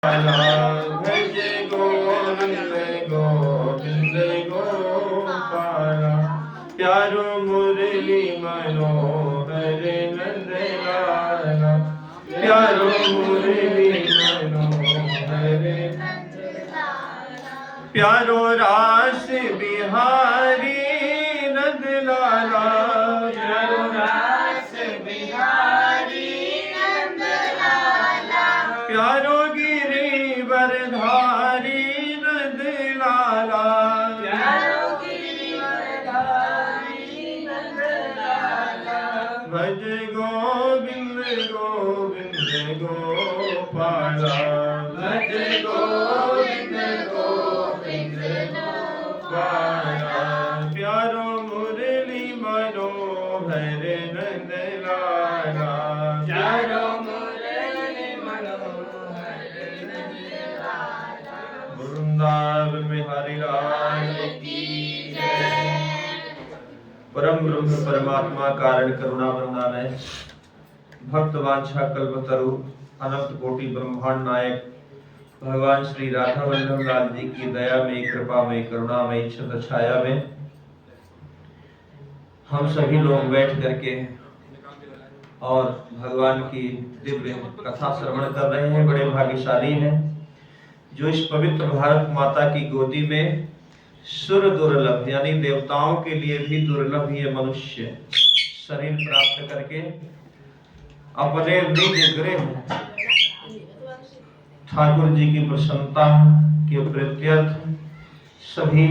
भज गोविंद गोविंद गोपाला, प्यारो मुरली मनोहर नंद लाला, प्यारो मुरली मनोहर नंद लाला, प्यारो रास बिहारी नंद लाला, प्यारो रास बिहारी नंद लाला, प्यारो गिरिवरधारी नंद लाला, प्यारो गिरिवरधारी नंद लाला, भज गोविंद गोविंद गोपाला, भज गोविंद गोविंद गोपाला, प्यारो मुरली मनोहर नंद लाला, प्यारो मुरली मनोहर नंद लाला, वृंदावन बिहारी लाल की जय। परम ब्रह्म परमात्मा कारण करुणा वरदानय, भक्त वांछा कल्पतरु, अनंत कोटि ब्रह्मांड नायक भगवान श्री राधा वल्लभ लाल जी की दया में, कृपा में, करुणा में, छत्र छाया में हम सभी लोग बैठ करके और भगवान की दिव्य कथा श्रवण कर रहे हैं। बड़े भाग्यशाली हैं जो इस पवित्र भारत माता की गोदी में सुर दुर्लभ यानी देवताओं के लिए भी दुर्लभ ये मनुष्य शरीर प्राप्त करके अपने निज गृह ठाकुर जी की प्रसन्नता के प्रत्यर्थ सभी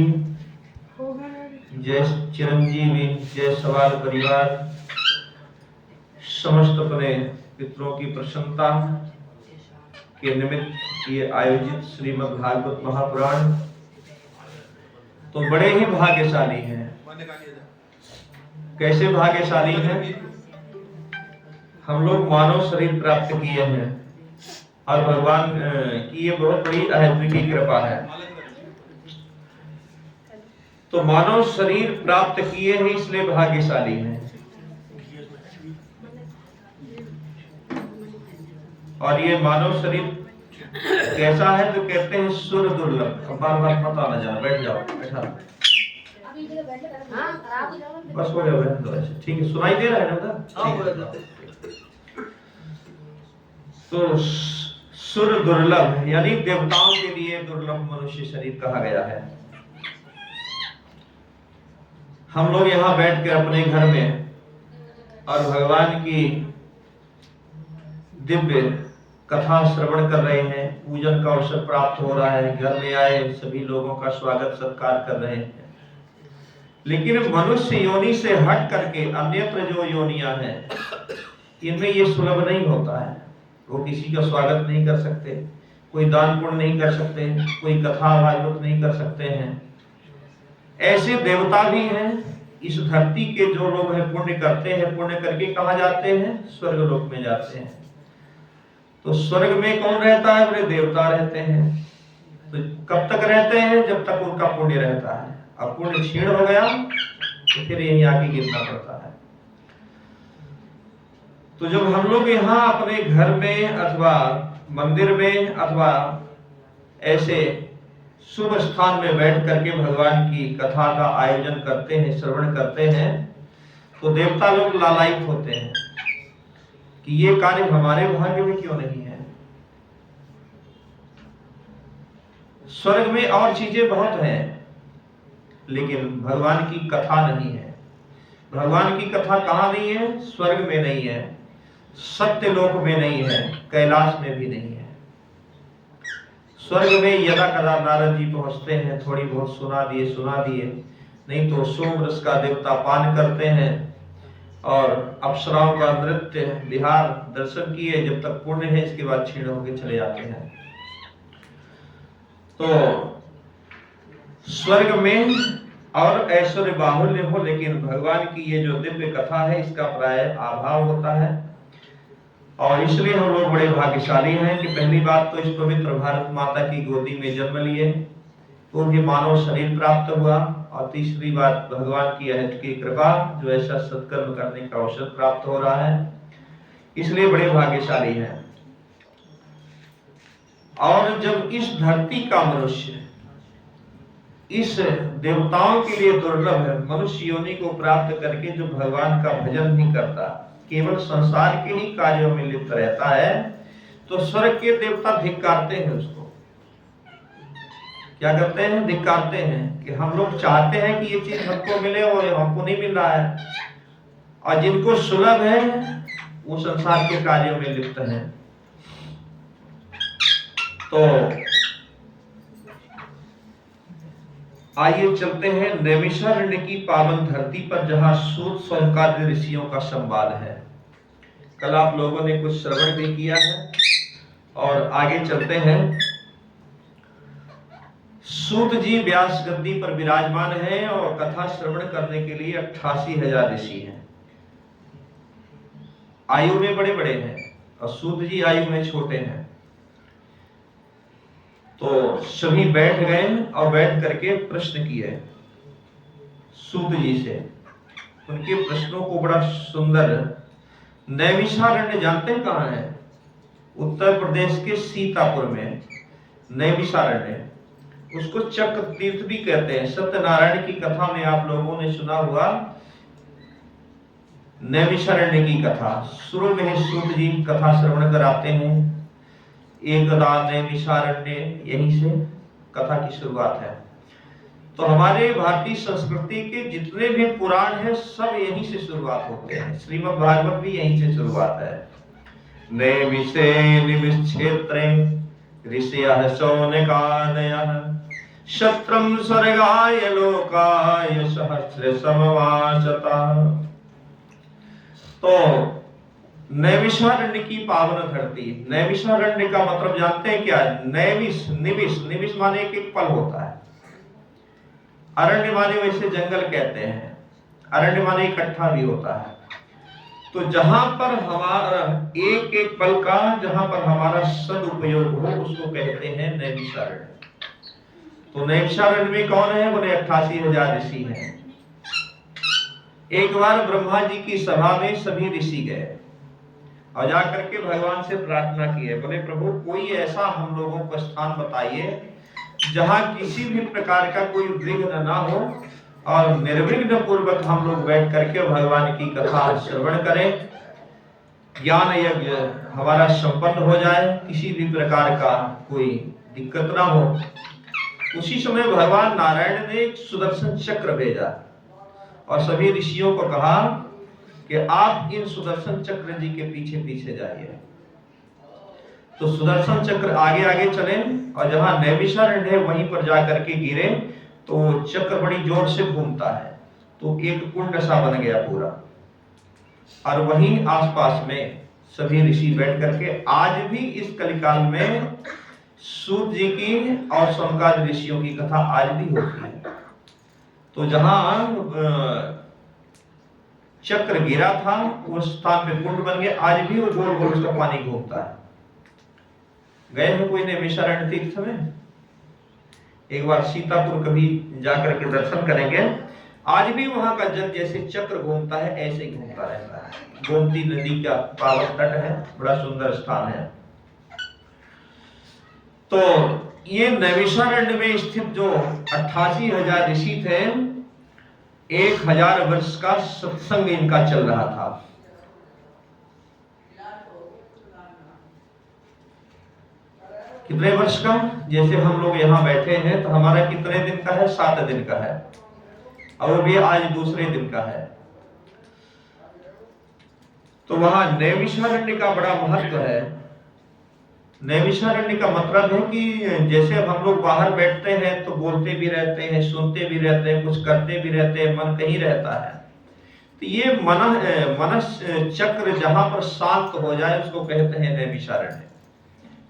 जय चिरंजीवी, जय सवाल परिवार, समस्त अपने पितरों की प्रसन्नता के निमित्त ये आयोजित श्रीमद् भागवत महापुराण तो बड़े ही भाग्यशाली हैं। कैसे भाग्यशाली हैं? हम लोग मानव शरीर प्राप्त किए हैं और भगवान की ये बहुत बड़ी अद्वितीय कृपा है। तो मानव शरीर प्राप्त किए हैं इसलिए भाग्यशाली हैं। और ये मानव शरीर कैसा है तो कहते हैं सुर दुर्लभ। बार बार पता न जाना, बैठ जाओ, बैठा बस हो गया, ठीक है, सुनाई दे रहा है ना? तो सुर दुर्लभ यानी देवताओं के लिए दुर्लभ मनुष्य शरीर कहा गया है। हम लोग यहाँ बैठकर अपने घर में और भगवान की दिव्य कथा श्रवण कर रहे हैं, पूजन का अवसर प्राप्त हो रहा है, घर में आए सभी लोगों का स्वागत सत्कार कर रहे हैं। लेकिन मनुष्य योनि से हट करके अन्यत्र जो योनियां हैं इनमें ये सुलभ नहीं होता है। वो किसी का स्वागत नहीं कर सकते, कोई दान पुण्य नहीं कर सकते, कोई कथा भागवत नहीं कर सकते हैं। ऐसे देवता भी हैं इस धरती के जो लोग हैं, पुण्य करते हैं, पुण्य करके कहाँ जाते हैं? स्वर्ग लोक में जाते हैं। तो स्वर्ग में कौन रहता है? बड़े देवता रहते हैं। तो कब तक रहते हैं? जब तक उनका पुण्य रहता है। अब पुण्य क्षीण हो गया तो फिर यहीं आके गिरना पड़ता है। तो जब हम लोग यहाँ अपने घर में अथवा मंदिर में अथवा ऐसे शुभ स्थान में बैठ करके भगवान की कथा का आयोजन करते हैं, श्रवण करते हैं, तो देवता लोग लालायित होते हैं कि ये कार्य हमारे भाग्य में क्यों नहीं है। स्वर्ग में और चीजें बहुत हैं लेकिन भगवान की कथा नहीं है। भगवान की कथा कहाँ नहीं है? स्वर्ग में नहीं है, सत्य लोक में नहीं है, कैलाश में भी नहीं है। स्वर्ग में यदा कदा नारद जी पहुंचते हैं, थोड़ी बहुत सुना दिए, नहीं तो सोम रस का देवता पान करते हैं और अप्सराओं का नृत्य विहार दर्शन किए, जब तक पुण्य है इसके बाद क्षीण होकर चले जाते हैं। तो स्वर्ग में और ऐश्वर्य बाहुल्य हो, लेकिन भगवान की ये जो दिव्य कथा है इसका प्राय अभाव होता है। और इसलिए हम लोग बड़े भाग्यशाली हैं कि पहली बात तो इस पवित्र भारत माता की गोदी में जन्म लिए, तो भी मानव शरीर प्राप्त हुआ, और तीसरी बात भगवान की अनंत की कृपा जो ऐसा सत्कर्म करने का अवसर प्राप्त हो रहा है, इसलिए बड़े भाग्यशाली हैं। और जब इस धरती का मनुष्य इस देवताओं के लिए दुर्लभ है, मनुष्य योनि को प्राप्त करके जो भगवान का भजन नहीं करता, केवल संसार के ही कार्यों में लिप्त रहता है, तो स्वर्ग के देवता धिक्कारते हैं उसको। क्या करते हैं? धिक्कारते हैं कि हम लोग चाहते हैं कि ये चीज हमको मिले और हमको नहीं मिल रहा है, और जिनको सुलभ है वो संसार के कार्यों में लिप्त हैं। तो आइए चलते हैं नैमिषारण्य की पावन धरती पर, जहां सूत सौनकादि ऋषियों का संवाद है। कल आप लोगों ने कुछ श्रवण भी किया है और आगे चलते हैं। सूत जी व्यास गद्दी पर विराजमान हैं और कथा श्रवण करने के लिए 88,000 ऋषि हैं। आयु में बड़े बड़े हैं और सूत जी आयु में छोटे हैं। तो सभी बैठ गए और बैठ करके प्रश्न किए सूत जी से। उनके प्रश्नों को बड़ा सुंदर, नैमिषारण्य जानते हैं कहाँ है? उत्तर प्रदेश के सीतापुर में नैमिषारण्य, उसको चक्र तीर्थ भी कहते हैं। सत्यनारायण की कथा में आप लोगों ने सुना हुआ नैमिषारण्य की कथा। शुरू में सूत जी कथा श्रवण कराते हैं, एकदा नैमिषारण्य, यहीं से कथा की शुरुआत है। तो हमारे भारतीय संस्कृति के जितने भी पुराण हैं सब यहीं से शुरुआत होते हैं। श्रीमद् भागवत भी यहीं से शुरुआत है। नैमिषे निमिषेत्रे ऋषयः शौनकादयः शत्रम स्वर्गाय लोकाय सहस्र समवासता। तो नैमिषारण्य की पावन धरती। नैमिषारण्य का मतलब जानते हैं क्या? नैमिष, निमिष, निमिष माने एक पल होता है। अरण्य माने वैसे जंगल कहते हैं, अरण्य माने इकट्ठा भी होता है। तो जहां पर हमारा एक एक पल का, जहां पर हमारा सदुपयोग हो, उसको कहते हैं नैमिषारण्य। तो नैमिषारण्य में कौन है? बोले 88,000 ऋषि हैं। एक बार ब्रह्मा जी की सभा में सभी ऋषि गए और जाकर के भगवान से प्रार्थना की है। बोले प्रभु कोई ऐसा हम लोगों को स्थान बताइए जहां किसी भी प्रकार का कोई विघ्न ना हो और निर्विघ्न पूर्वक हम लोग बैठ करके भगवान की कथा श्रवण करें, ज्ञान यज्ञ हमारा संपन्न हो जाए, किसी भी प्रकार का कोई दिक्कत ना हो। उसी समय भगवान नारायण ने एक सुदर्शन चक्र भेजा और सभी ऋषियों को कहा कि आप इन सुदर्शन चक्र जी के पीछे पीछे जाइए। तो सुदर्शन चक्र आगे आगे चले और जहां नैमिषारण्य है वहीं पर जाकर के गिरे तो चक्र बड़ी जोर से घूमता है, तो एक कुंड सा बन गया पूरा। और वहीं आसपास में सभी ऋषि बैठ करके, आज भी इस कलिकाल में सूत जी की और सौनकादि ऋषियों की कथा आज भी होती है। तो जहां चक्र गिरा था उस स्थान पे कुंड बन गया, आज भी वो गोल गोल उसका पानी घूमता है। गए हैं कोई नैमिषारण्य तीर्थ में? एक बार सीतापुर कभी जाकर के दर्शन करेंगे। आज भी वहां का जल जैसे चक्र घूमता है ऐसे ही घूमता रहता है। गोमती नदी का पावन तट है, बड़ा सुंदर स्थान है। तो ये नैमिषारण्य में स्थित जो 88,000 ऋषि थे, 1000 वर्ष का सत्संग इनका चल रहा था। कितने वर्ष का? जैसे हम लोग यहाँ बैठे हैं तो हमारा कितने दिन का है? 7 दिन का है, और वो भी आज दूसरे दिन का है। तो वहां नैमिषारण्य का बड़ा महत्व है। नैमिषारण्य का मतलब है कि जैसे अब हम लोग बाहर बैठते हैं तो बोलते भी रहते हैं, सुनते भी रहते हैं, कुछ करते भी रहते हैं, मन कहीं रहता है। तो ये मनस चक्र जहां पर शांत हो जाए उसको कहते हैं नैमिषारण्य।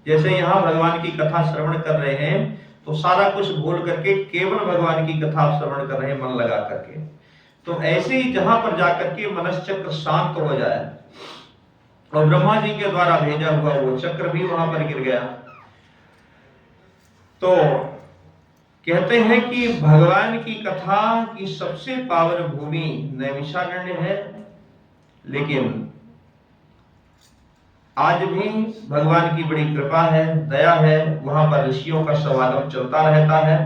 जैसे यहाँ भगवान की कथा श्रवण कर रहे हैं तो सारा कुछ भूल करके केवल भगवान की कथा श्रवण कर रहे हैं मन लगा करके। तो ऐसे ही जहां पर जाकर के मनस चक्र शांत हो जाए, और ब्रह्मा जी के द्वारा भेजा हुआ वो चक्र भी वहां पर गिर गया। तो कहते हैं कि भगवान की कथा की सबसे पावन भूमि नैमिषारण्य है। लेकिन आज भी भगवान की बड़ी कृपा है, दया है, वहां पर ऋषियों का समागम चलता रहता है।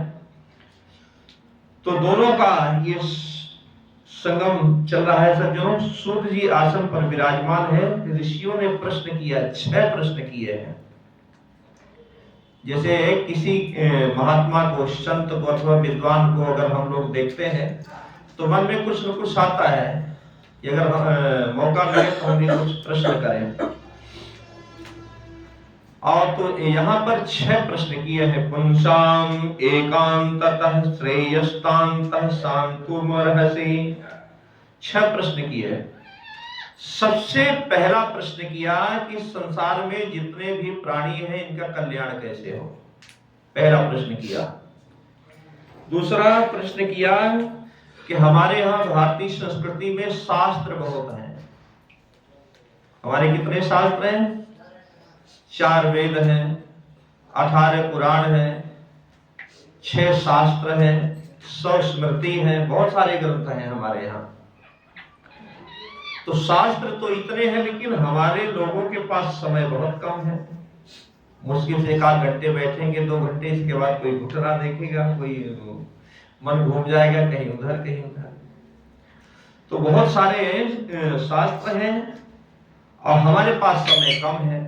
तो दोनों का ये संगम चल रहा है। सज्जनों, सूर्य जी आसन पर विराजमान है। ऋषियों ने प्रश्न किया, 6 प्रश्न किए हैं। जैसे किसी महात्मा को, संत को अथवा विद्वान को अगर हम लोग देखते हैं तो मन में कुछ न कुछ आता है कि अगर मौका मिले तो हम भी कुछ प्रश्न करें। और तो यहाँ पर 6 प्रश्न किए हैं। पुंसाम एकांततः श्रेयस्तांतः शांतुमर्हसि। 6 प्रश्न किए हैं। सबसे पहला प्रश्न किया कि संसार में जितने भी प्राणी हैं इनका कल्याण कैसे हो, पहला प्रश्न किया। दूसरा प्रश्न किया कि हमारे यहाँ भारतीय संस्कृति में शास्त्र बहुत हैं। हमारे कितने शास्त्र हैं? 4 वेद हैं, 18 पुराण हैं, 6 शास्त्र हैं, 100 स्मृति हैं, बहुत सारे ग्रंथ हैं हमारे यहाँ। तो शास्त्र तो इतने हैं, लेकिन हमारे लोगों के पास समय बहुत कम है। मुश्किल से 1 घंटे बैठेंगे, 2 घंटे, इसके बाद कोई घुटना देखेगा, कोई मन घूम जाएगा कहीं उधर कहीं उधर। तो बहुत सारे शास्त्र हैं और हमारे पास समय कम है।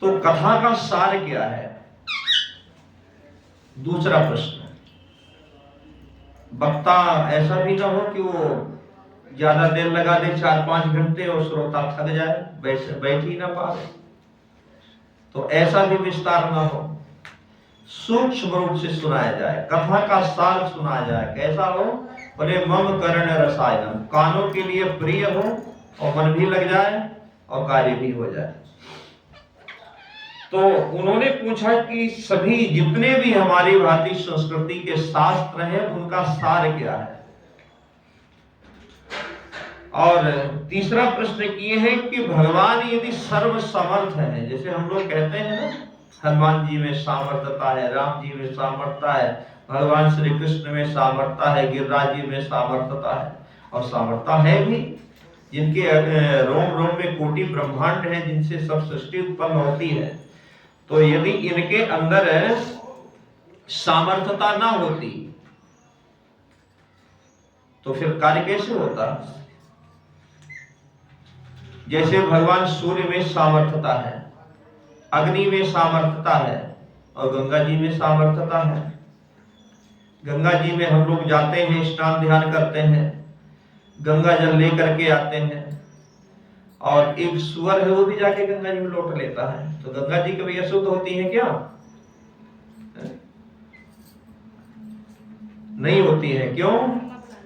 तो कथा का सार क्या है? दूसरा प्रश्न। वक्ता ऐसा भी ना हो कि वो ज्यादा देर लगा दे, 4-5 घंटे, और श्रोता थक जाए, बैठ ही ना पाए। तो ऐसा भी विस्तार ना हो, सूक्ष्म रूप से सुनाया जाए, कथा का सार सुनाया जाए। कैसा हो? बोले मम कर्ण रसायनम, कानों के लिए प्रिय हो और मन भी लग जाए और कार्य भी हो जाए। तो उन्होंने पूछा कि सभी जितने भी हमारी भारतीय संस्कृति के शास्त्र हैं उनका सार क्या है। और तीसरा प्रश्न किए हैं कि भगवान यदि सर्व समर्थ है, जैसे हम लोग कहते हैं ना, हनुमान जी में सामर्थ्यता है, राम जी में सामर्थ्य है, भगवान श्री कृष्ण में सामर्थ्य है, गिरिराज जी में सामर्थ्यता है, और सामर्थ्य है भी, जिनके रोम रोम में कोटि ब्रह्मांड है, जिनसे सब सृष्टि उत्पन्न होती है। तो यदि इनके अंदर सामर्थ्यता ना होती तो फिर कार्य कैसे होता? जैसे भगवान सूर्य में सामर्थ्यता है, अग्नि में सामर्थ्यता है, और गंगा जी में सामर्थ्यता है। गंगा जी में हम लोग जाते हैं, स्नान ध्यान करते हैं, गंगा जल लेकर के आते हैं, और एक सुअर है वो भी जाके गंगा जी में लौट लेता है। तो गंगा जी कभी अशुद्ध होती है क्या? नहीं होती है। क्यों?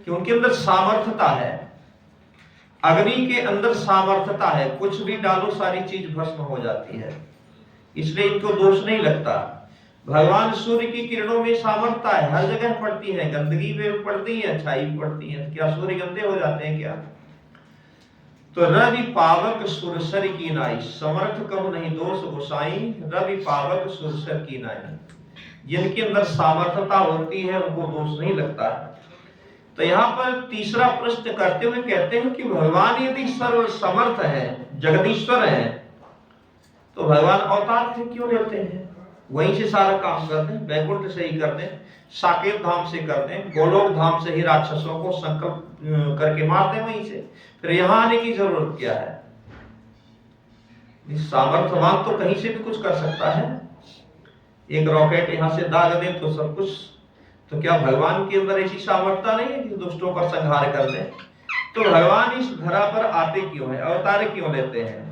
कि उनके अंदर सामर्थ्यता है। अग्नि के अंदर सामर्थ्यता है, कुछ भी डालो सारी चीज भस्म हो जाती है, इसलिए इनको दोष नहीं लगता। भगवान सूर्य की किरणों में सामर्थ्य है, हर जगह पड़ती है, गंदगी में पड़ती है, अच्छाई पड़ती है। क्या सूर्य गंदे हो जाते हैं क्या? तो रवि पावक सुरसर की नाई, समर्थ कहु नहीं दोष गोसाई, रवि पावक सुरसर की नाई। जिनके अंदर सामर्थ्यता होती है उनको दोष नहीं लगता है। तो यहाँ पर तीसरा प्रश्न करते हुए कहते हैं कि भगवान यदि सर्व समर्थ है, जगदीश्वर है, तो भगवान अवतार फिर क्यों लेते हैं? वहीं से सारा काम करते हैं, वैकुंठ से ही करते हैं, साकेत धाम से करते हैं, गोलोक धाम से ही राक्षसों को संकल्प करके मारते हैं वहीं से। फिर यहाँ आने की जरूरत क्या है? सामर्थ्यवान तो कहीं से भी कुछ कर सकता है। एक रॉकेट यहाँ से दाग दे तो सब कुछ। तो क्या भगवान के अंदर ऐसी सामर्थ्य नहीं है कि दुष्टों का संहार कर दे? तो भगवान इस धरा पर आते क्यों है, अवतार क्यों लेते हैं?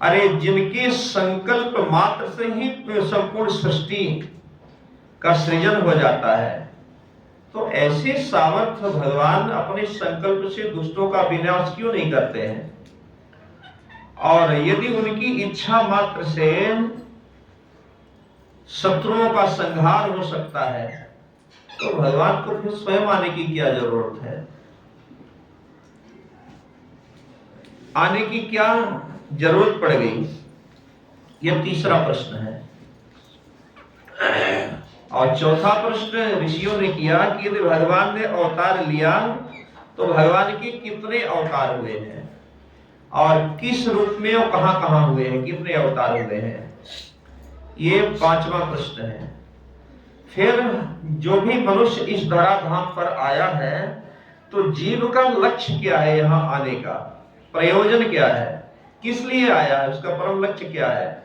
अरे जिनके संकल्प मात्र से ही संपूर्ण सृष्टि का सृजन हो जाता है, तो ऐसे सामर्थ्य भगवान अपने संकल्प से दुष्टों का विनाश क्यों नहीं करते हैं? और यदि उनकी इच्छा मात्र से शत्रुओं का संहार हो सकता है, तो भगवान को फिर स्वयं आने की क्या जरूरत है? आने की क्या जरूरत पड़ गई? यह तीसरा प्रश्न है। और चौथा प्रश्न ऋषियों ने किया कि यदि भगवान ने अवतार लिया तो भगवान के कितने अवतार हुए हैं? और किस रूप में और कहां कहां हुए हैं, कितने अवतार हुए हैं, ये 5वां प्रश्न है। फिर जो भी मनुष्य इस धराधाम पर आया है तो जीव का लक्ष्य क्या है, यहाँ आने का प्रयोजन क्या है, किस लिए आया है, उसका परम लक्ष्य क्या है।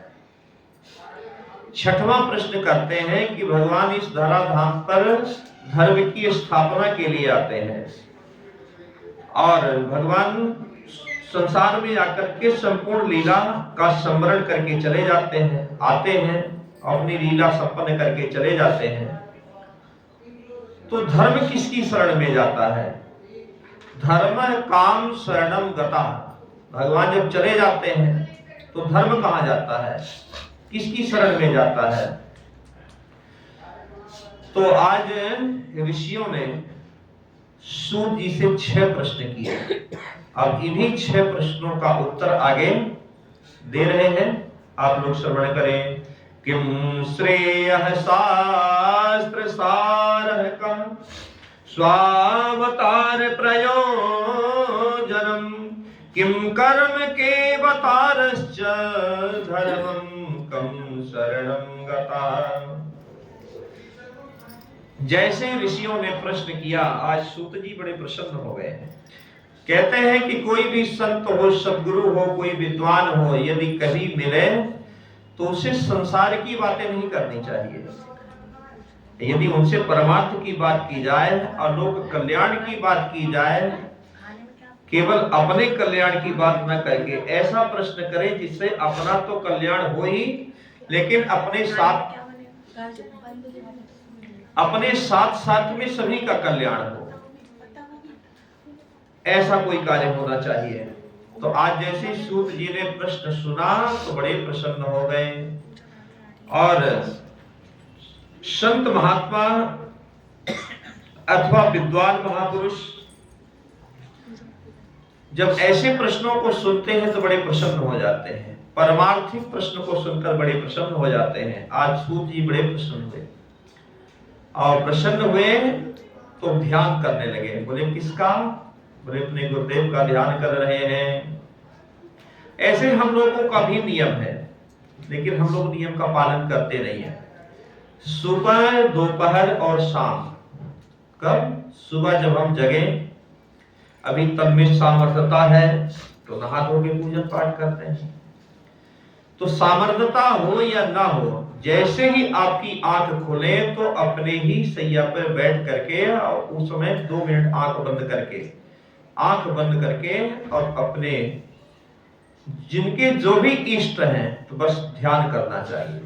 6वां प्रश्न करते हैं कि भगवान इस धराधाम पर धर्म की स्थापना के लिए आते हैं और भगवान संसार में आकर के संपूर्ण लीला का स्मरण करके चले जाते हैं, आते हैं, अपनी लीला संपन्न करके चले जाते हैं। तो धर्म किसकी शरण में जाता है, धर्म काम शरणम गता। भगवान जब चले जाते हैं तो धर्म कहां जाता है, किसकी शरण में जाता है। तो आज ऋषियों ने सूत जी से 6 प्रश्न किए। अब इन्हीं 6 प्रश्नों का उत्तर आगे दे रहे हैं, आप लोग श्रवण करें। किम श्रेयः शास्त्र सारः का स्वावतार प्रयोजनम किम कर्म केवतारश्च धर्मं कम शरणं गता। जैसे ऋषियों ने प्रश्न किया, आज सूत जी बड़े प्रसन्न हो गए हैं। कहते हैं कि कोई भी संत हो, सद्गुरु हो, कोई विद्वान हो, यदि कभी मिले तो उसे संसार की बातें नहीं करनी चाहिए। यदि उनसे परमार्थ की बात की जाए और लोक कल्याण की बात की जाए, केवल अपने कल्याण की बात न करके ऐसा प्रश्न करें जिससे अपना तो कल्याण हो ही, लेकिन अपने साथ साथ में सभी का कल्याण हो, ऐसा कोई कार्य होना चाहिए। तो आज जैसे सूत जी ने प्रश्न सुना तो बड़े प्रसन्न हो गए और संत महात्मा अथवा विद्वान महापुरुष जब ऐसे प्रश्नों को सुनते हैं तो बड़े प्रसन्न हो जाते हैं, परमार्थिक प्रश्न को सुनकर बड़े प्रसन्न हो जाते हैं। आज सूत जी बड़े प्रसन्न हुए और प्रसन्न हुए तो ध्यान करने लगे। बोले किसका, बोले अपने गुरुदेव का ध्यान कर रहे हैं। ऐसे हम लोगों का भी नियम है, लेकिन हम लोग नियम का पालन करते नहीं है। सुबह, दोपहर और शाम। कब? सुबह जब हम जगे, अभी तब में सामर्थ्यता है तो नहा धो के पूजन पाठ करते हैं। तो सामर्थ्यता हो या ना हो, जैसे ही आपकी आंख खुले तो अपने ही सैया पर बैठ करके और उस समय 2 मिनट आंख बंद करके और अपने जिनके जो भी इष्ट हैं तो बस ध्यान करना चाहिए।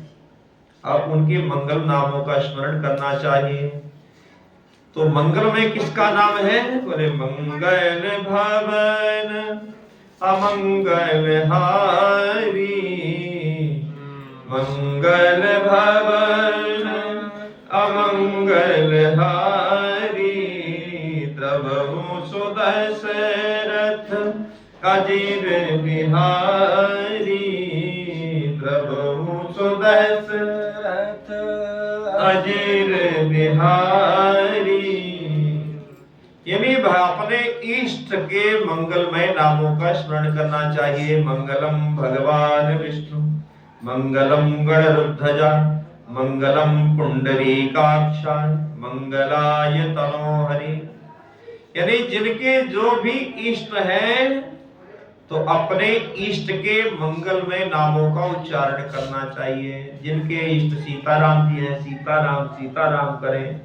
अब उनके मंगल नामों का स्मरण करना चाहिए। तो मंगल में किसका नाम है? बोले मंगल भवन अमंगल हारी, मंगल भवन अमंगल हारी, प्रभु सुदशरथ अजीर बिहारी, प्रभु सुदशरथ अजीर बिहारी। यानी अपने इष्ट के मंगलमय नामों का स्मरण करना चाहिए। मंगलम भगवान विष्णु, मंगलम गणरुद्धजा, मंगलम पुंडरीकाक्षाय, मंगलाय तनोहरि। यानी जिनके जो भी इष्ट हैं तो अपने इष्ट के मंगलमय नामों का उच्चारण करना चाहिए। जिनके इष्ट सीताराम जी हैं, सीताराम सीताराम करें।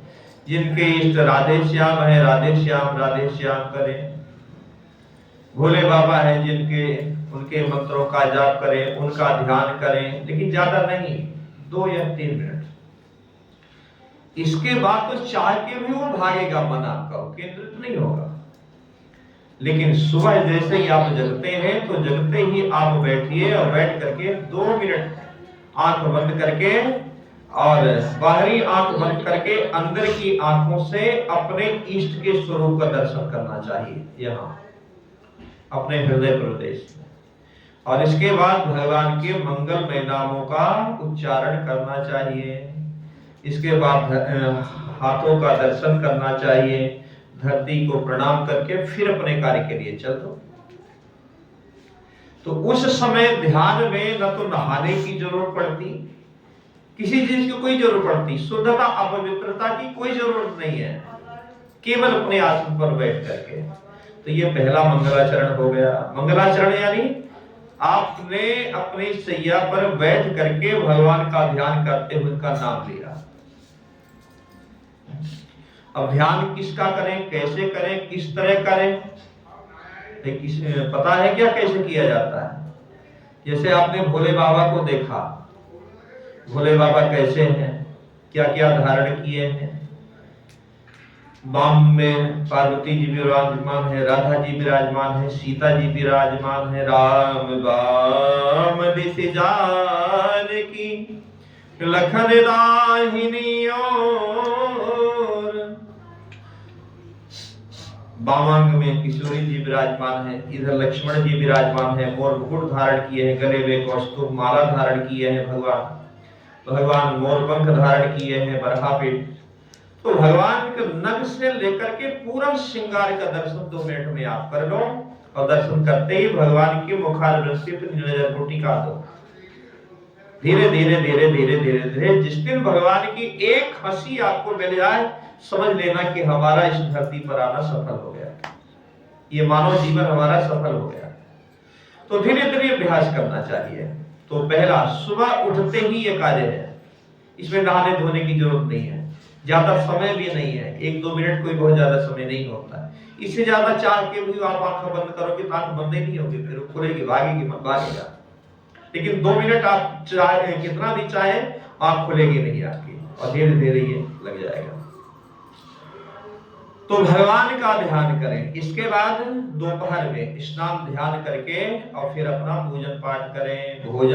जिनके इष्ट राधे श्याम है, राधे श्याम करें। भोले बाबा है जिनके, उनके मंत्रों का जाप करें, उनका ध्यान करें, लेकिन ज्यादा नहीं, 2 या 3 मिनट। इसके बाद तो चाह के भी वो भागेगा, मन आपका केंद्रित नहीं होगा। लेकिन सुबह जैसे ही आप जगते हैं तो जगते ही आप बैठिए और बैठ करके 2 मिनट आंख बंद करके और बाहरी आंख बंद करके अंदर की आंखों से अपने इष्ट के स्वरूप का दर्शन करना चाहिए, यहाँ अपने हृदय प्रदेश में। और इसके बाद भगवान के मंगलमय नामों का उच्चारण करना चाहिए। इसके बाद हाथों का दर्शन करना चाहिए, धरती को प्रणाम करके फिर अपने कार्य के लिए चल दो। तो उस समय ध्यान में न तो नहाने की जरूरत पड़ती, किसी चीज की कोई जरूरत पड़ती, शुद्धता अपवित्रता की कोई जरूरत नहीं है, केवल अपने आसन पर बैठ करके। तो ये पहला मंगलाचरण हो गया। मंगलाचरण यानी आपने अपनी सैया पर बैठ करके भगवान का ध्यान करते हुए उनका नाम लिया। अब ध्यान किसका करें, कैसे करें, किस तरह करें, पता है क्या कैसे किया जाता है? जैसे आपने भोले बाबा को देखा, भोले बाबा कैसे हैं, क्या क्या धारण किए हैं। वाम में पार्वती जी विराजमान है, राधा जी विराजमान है, सीता जी विराजमान है। राम वाम दिस जानकी लखन दाहिनी ओर। वामांग में किशोरी जी विराजमान है, इधर लक्ष्मण जी विराजमान है, मोर मुकुट धारण किए हैं, गले में कौस्तुभ माला धारण किए हैं भगवान मोर पंख धारण किए हैं बरहा पे। तो भगवान के नख से लेकर के पूरा श्रृंगार का दर्शन 2 मिनट में आप कर लो, और दर्शन करते ही भगवान की मुखारविंद पर नजर को टिका दो। धीरे धीरे धीरे धीरे धीरे धीरे जिस दिन भगवान की एक हंसी आपको मिल जाए, समझ लेना कि हमारा इस धरती पर आना सफल हो गया, ये मानव जीवन हमारा सफल हो गया। तो धीरे धीरे अभ्यास करना चाहिए। तो पहला, सुबह उठते ही ये कार्य है, इसमें नहाने धोने की जरूरत नहीं है, ज्यादा समय भी नहीं है, 1-2 मिनट कोई बहुत ज्यादा समय नहीं होता है। इससे ज्यादा चाह के भी आप आंखें बंद करोगे तो आंख बंद ही नहीं होगी, फिर खुलेगी, भागेगी, मत भागेगा। लेकिन 2 मिनट आप चाहे कितना भी चाहे, आंख खुलेगी नहीं आपकी, और धीरे धीरे ये लग जाएगा। तो भगवान का ध्यान करें। इसके बाद दोपहर में स्नान ध्यान करके और फिर अपना पूजन पाठ करें, भोजन